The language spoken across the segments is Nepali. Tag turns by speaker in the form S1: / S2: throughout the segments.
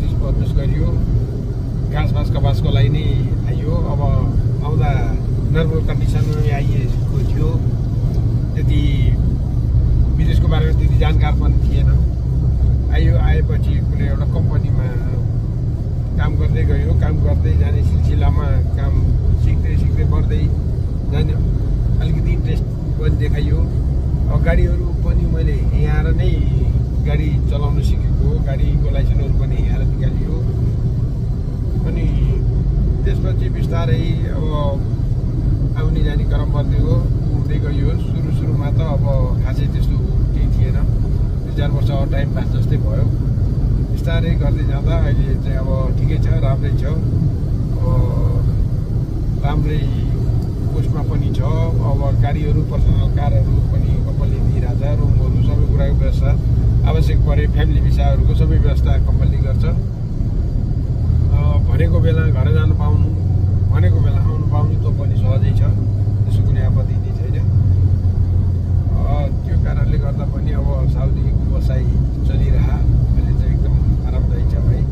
S1: 25 बर्निस गरियो घाँस कपासको लागि नै आइयो अब आउँदा नर्मल कन्डिसनमै आइएको थियो त्यति विदेशको बारेमा त्यति जानकार पनि थिएन आएपछि कुनै एउटा कम्पनीमा काम गर्दै गयो काम गर्दै जाने सिलसिलामा काम सिक्दै बढ्दै जाने अलिकति इन्ट्रेस्ट पनि देखाइयो गाडीहरू पनि मैले यहाँ आएर नै गाडी चलाउन सिकेको गाडीको लाइसेन्सहरू पनि यहाँ आएर निकालियो अनि त्यसपछि बिस्तारै अब आउने जाने क्रम बढ्दै गयो सुरुमा त अब खासै त्यस्तो केही थिएन 2-4 वर्ष टाइम पास जस्तै भयो बिस्तारै गर्दै जाँदा अहिले चाहिँ अब ठिकै छ राम्रै छ राम्रै उसमा पनि छ अब गाडीहरू पर्सनल कारहरू पनि कम्पनीले दिइरहेछ रुमहरू सबै कुराको व्यवस्था आवश्यक परे फ्यामिली भिसाहरूको सबै व्यवस्था कम्पनीले गर्छ भनेको बेला घर जानु पाउनु भनेको बेला आउनु पाउनु त पनि सहजै छ त्यसको कुनै आपत्ति नै छैन त्यो कारणले गर्दा पनि अब साउदीको बसाइ चलिरहा अहिले चाहिँ एकदम आरामदायी छ भाइ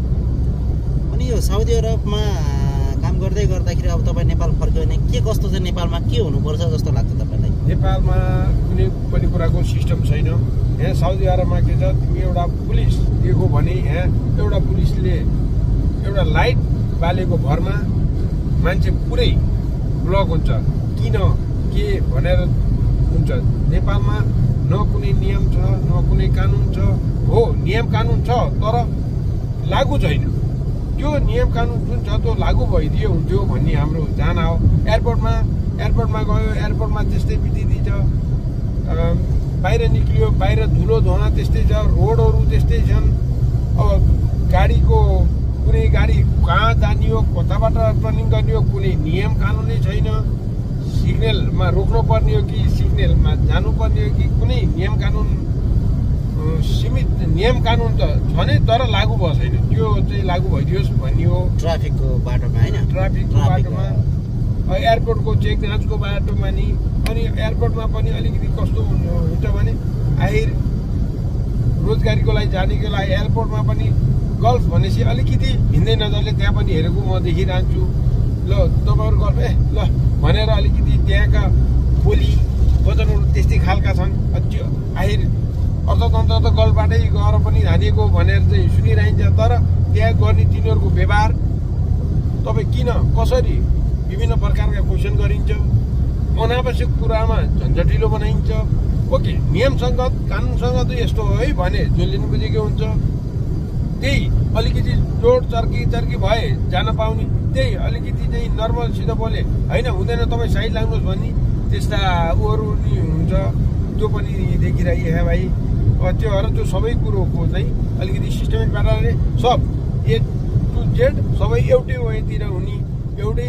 S2: अनि यो साउदी अरबमा काम गर्दाखेरि अब तपाईँ नेपाल फर्क्यो भने के कस्तो चाहिँ नेपालमा के हुनुपर्छ जस्तो लाग्छ तपाईँलाई
S1: नेपालमा कुनै पनि कुराको सिस्टम छैन यहाँ साउदी अरबमा के छ तिमी एउटा पुलिस दिएको भने यहाँ एउटा पुलिसले एउटा लाइट बालेको भरमा मान्छे पुरै ब्लक हुन्छ किन के भनेर हुन्छ नेपालमा न कुनै नियम छ न कुनै कानुन छ हो नियम कानुन छ तर लागू छैन त्यो नियम कानुन जुन छ त्यो लागू भइदियो हुन्थ्यो भन्ने हाम्रो चाहना हो एयरपोर्टमा गयो एयरपोर्टमा त्यस्तै विधि छ बाहिर निक्लियो बाहिर धुलो धुवाँ त्यस्तै छ रोडहरू त्यस्तै छन् अब गाडीको कुनै गाडी कहाँ जाने हो कताबाट टर्निङ गर्ने हो कुनै नियम कानुनै छैन सिग्नलमा रोक्नु पर्ने हो कि सिग्नलमा जानुपर्ने हो कि कुनै नियम कानुन सीमित नियम कानुन त छ नै तर लागू भएको छैन त्यो चाहिँ लागू भइदियोस् भन्ने हो
S2: ट्राफिकको बाटोमा होइन
S1: ट्राफिकको बाटोमा एयरपोर्टको चेक जाँचको बाटोमा नि अनि एयरपोर्टमा पनि अलिकति कस्तो हुन्छ भने आखिर रोजगारीको लागि जानेको लागि एयरपोर्टमा पनि गल्फ भनेपछि अलिकति भिन्दै नजरले त्यहाँ पनि हेरेको म देखिरहन्छु ल तपाईँहरू गल्फ ल भनेर अलिकति त्यहाँका बोली वचनहरू त्यस्तै खालका छन् आखिर अर्थतन्त्र त गल्फबाटै गएर पनि धानिएको भनेर चाहिँ सुनिरहन्छ तर त्यहाँ गर्ने तिनीहरूको व्यवहार तपाईँ किन कसरी विभिन्न प्रकारका क्वेसन गरिन्छ अनावश्यक कुरामा झन्झटिलो बनाइन्छ ओके नियमसँग कानुनसँग त यस्तो हो है भने जसले पनि बुझेको हुन्छ त्यही अलिकति जोड चर्की भए जान पाउने त्यही अलिकति चाहिँ नर्मलसित बोले होइन हुँदैन तपाईँ साइड लाग्नुहोस् भन्ने त्यस्ता उहरू नि हुन्छ त्यो पनि देखिरहेको भाइ त्यो भएर त्यो सबै कुरोको चाहिँ अलिकति सिस्टमिक पाराले सब A to Z सबै एउटै वेतिर हुने एउटै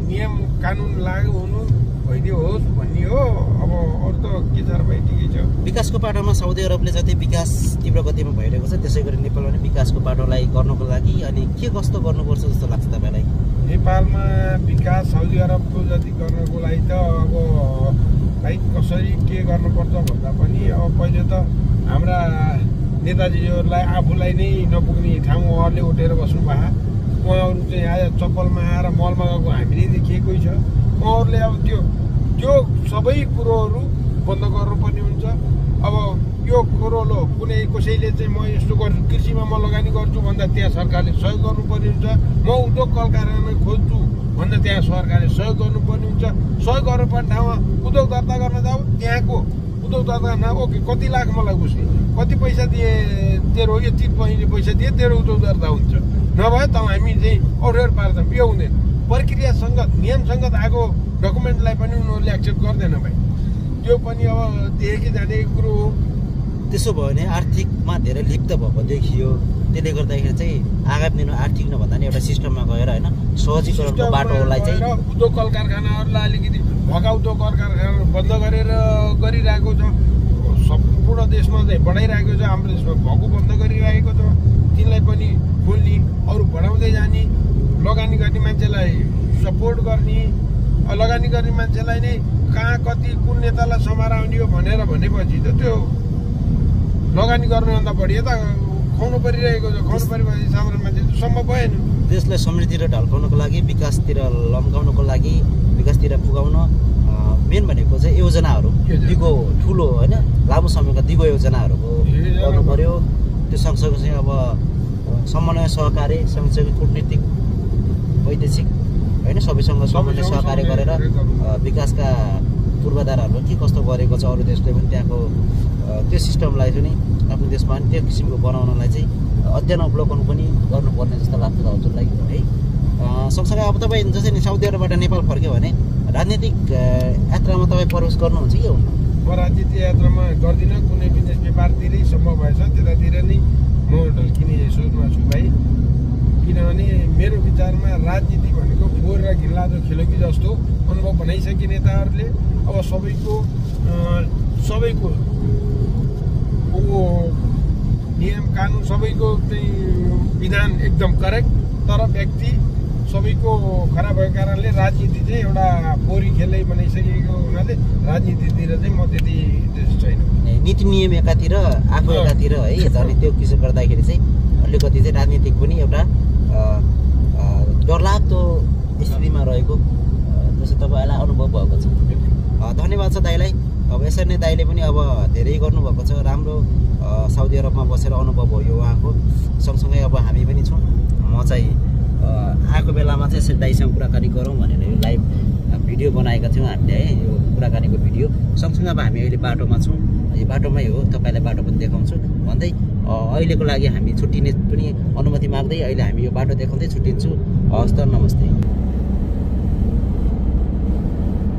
S1: नियम कानुन लागू हुनु भइदियो होस् भन्ने हो अब अरू त के छ भाइ ठिकै छ
S2: विकासको बाटोमा साउदी अरबले जति विकास तीव्र गतिमा भइरहेको छ त्यसै गरी नेपालमा पनि विकासको बाटोलाई गर्नको लागि अनि के कस्तो गर्नुपर्छ जस्तो लाग्छ तपाईँलाई
S1: नेपालमा विकास साउदी अरबको जति गर्नको लागि त अब भाइ कसरी के गर्नुपर्छ भन्दा पनि अब पहिले त हाम्रा नेताजीहरूलाई आफूलाई नै नपुग्ने ठाउँ उहाँहरूले उठेर बस्नु भए उहाँहरू चाहिँ आज चप्पलमा आएर मलमा गएको हामीले देखिएकै छ उहाँहरूले अब त्यो सबै कुरोहरू बन्द गर्नुपर्ने हुन्छ अब यो कुरो लो कुनै कसैले चाहिँ म यस्तो गर्छु कृषिमा म लगानी गर्छु भन्दा त्यहाँ सरकारले सहयोग गर्नुपर्ने हुन्छ म उद्योग कल कारखाना खोज्छु भन्दा त्यहाँ सरकारले सहयोग गर्नुपर्ने हुन्छ सहयोग गर्नुपर्ने ठाउँमा उद्योग दर्ता गर्न जाऊ त्यहाँको उद्योग दर्ता न ओके कति लाख मलाई उसले कति पैसा दिए तेरो यति पैसा दिए तेरो उद्योग दर्ता हुन्छ नभए त हामी चाहिँ अप्ठ्यारो पार्छौँ यो हुँदैन प्रक्रियासँग नियमसँग आएको डकुमेन्टलाई पनि उनीहरूले एक्सेप्ट गर्दैन भाइ त्यो पनि अब देखेकै जाने कुरो हो
S2: त्यसो भयो भने आर्थिकमा धेरै लिप्त भएको देखियो त्यसले गर्दाखेरि चाहिँ आगामी दिनमा आर्थिक नभन्दा नि एउटा सिस्टममा गएर होइन सहजीकरणको बाटोलाई चाहिँ
S1: उद्योग कल कारखानाहरूलाई अलिकति भएका उद्योग कल कारखाना बन्द गरेर गरिरहेको छ सम्पूर्ण देशमा चाहिँ बढाइरहेको छ हाम्रो देशमा भएको बन्द गरिरहेको छ तिनलाई पनि खोल्ने अरू बढाउँदै जाने लगानी गर्ने मान्छेलाई सपोर्ट गर्ने लगानी गर्ने मान्छेलाई नै कहाँ कति कुन नेतालाई समाएर आउने हो भनेर भनेपछि त त्यो लगानी गर्नुभन्दा बढी त खुवाउनु परिरहेको छ। खुवाउनु परिरहेको साधारण मान्छे सम्भव भएन।
S2: देशलाई समृद्धि र ढल्काउनको लागि, विकासतिर लम्काउनको लागि, विकासतिर पुगाउन मेन भनेको चाहिँ योजनाहरू दिगो ठुलो होइन लामो समयका दिगो योजनाहरूको गर्नु पर्यो। त्यो सँगसँगै अब समन्वय सहकार्य सँगसँगै कूटनीतिक वैदेशिक होइन सबैसँग समन्वय सहकार्य गरेर विकासका पूर्वाधारहरू के कस्तो गरेको छ अरू देशले पनि त्यहाँको त्यो सिस्टमलाई पनि आफ्नो देशमा पनि त्यो किसिमको बनाउनलाई चाहिँ अध्ययन अवलोकन पनि गर्नुपर्ने जस्तो लाग्छ हजुरलाई है। सँगसँगै अब तपाईँ जस्तै नि साउदी अरबबाट नेपाल फर्क्यो भने राजनीतिक यात्रामा तपाईँ प्रवेश गर्नुहुन्छ कि हुन्न?
S1: म राजनीतिक यात्रामा गर्दिनँ। कुनै बिजनेस व्यापारतिरै सम्भव भएछ त्यतातिर नै म ढल्किने सोचमा छु भाइ। किनभने मेरो विचारमा राजनीति भनेको फोहोर र घिनलाग्दो खेलकी जस्तो अनुभव बनाइसके नेताहरूले अब सबैको नियम कानुन सबैको चाहिँ विधान एकदम करेक्ट, तर व्यक्ति सबैको खराब भएको कारणले राजनीति चाहिँ एउटा फोहोरी खेलै बनाइसकेको हुनाले राजनीतितिर चाहिँ म त्यति छैन।
S2: नीति नियम एकातिर आफू एकातिर है झन् त्यो किसिम गर्दाखेरि चाहिँ अलिकति चाहिँ राजनीतिक पनि एउटा डरलाग्दो स्थितिमा रहेको जस्तो तपाईँलाई अनुभव भएको छ। धन्यवाद छ दाइलाई। अब यसरी नै दाइले पनि अब धेरै गर्नुभएको छ राम्रो। साउदी अरबमा बसेर अनुभव भयो उहाँको। सँगसँगै अब हामी पनि छौँ। म चाहिँ आएको बेलामा चाहिँ यसरी दाइसँग कुराकानी गरौँ भनेर यो लाइभ भिडियो बनाएका थियौँ हामीले है यो कुराकानीको भिडियो। सँगसँगै अब हामी अहिले बाटोमा छौँ। यो बाटोमै हो, तपाईँलाई बाटो पनि देखाउँछु भन्दै अहिलेको लागि हामी छुट्टिने पनि अनुमति माग्दै अहिले हामी यो बाटो देखाउँदै छुट्टिन्छौँ। हवस् त, नमस्ते।